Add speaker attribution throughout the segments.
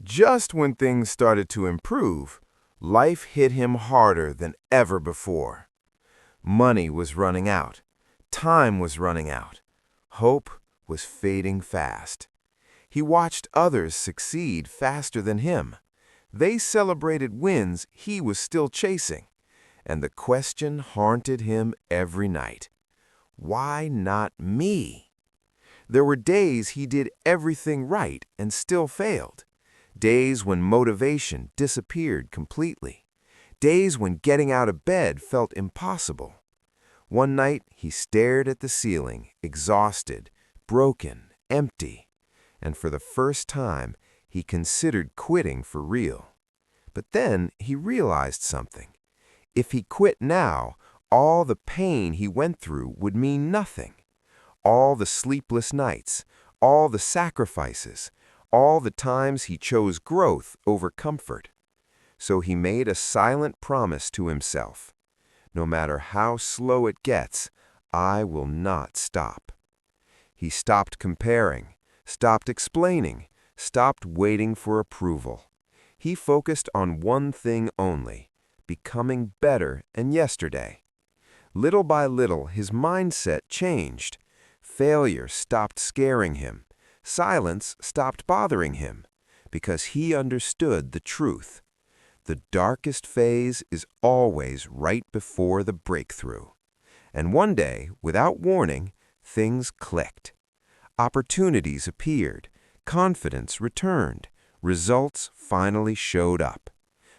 Speaker 1: Just when things started to improve, life hit him harder than ever before. Money was running out. Time was running out. Hope was fading fast. He watched others succeed faster than him. They celebrated wins he was still chasing, and the question haunted him every night. Why not me? There were days he did everything right and still failed. Days when motivation disappeared completely. Days when getting out of bed felt impossible. One night he stared at the ceiling, exhausted, broken, empty, and for the first time he considered quitting for real. But then he realized something. If he quit now, all the pain he went through would mean nothing. All the sleepless nights, all the sacrifices, all the times he chose growth over comfort. So he made a silent promise to himself. No matter how slow it gets, I will not stop. He stopped comparing, stopped explaining, stopped waiting for approval. He focused on one thing only, becoming better than yesterday. Little by little, his mindset changed. Failure stopped scaring him. Silence stopped bothering him, because he understood the truth. The darkest phase is always right before the breakthrough. And one day, without warning, things clicked. Opportunities appeared, confidence returned, results finally showed up.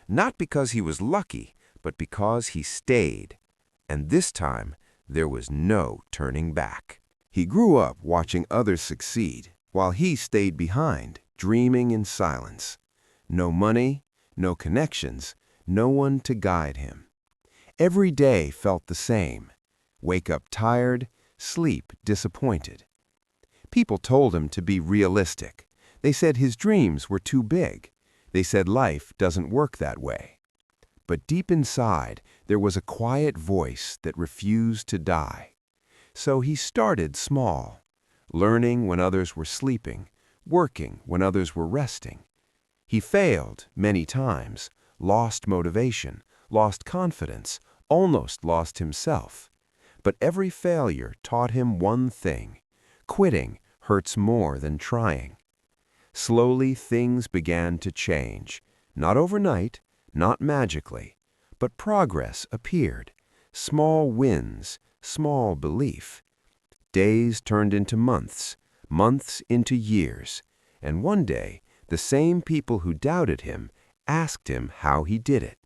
Speaker 1: Not because he was lucky, but because he stayed. And this time, there was no turning back. He grew up watching others succeed, while he stayed behind, dreaming in silence. No money, no connections, no one to guide him. Every day felt the same. Wake up tired, sleep disappointed. People told him to be realistic. They said his dreams were too big. They said life doesn't work that way. But deep inside, there was a quiet voice that refused to die. So he started small, learning when others were sleeping, working when others were resting. He failed many times, lost motivation, lost confidence, almost lost himself. But every failure taught him one thing: quitting hurts more than trying. Slowly things began to change, not overnight, not magically, but progress appeared. Small wins, small belief. Days turned into months, months into years, and one day the same people who doubted him asked him how he did it.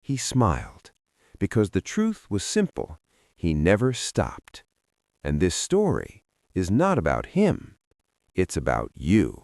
Speaker 1: He smiled, because the truth was simple: he never stopped. And this story is not about him, it's about you.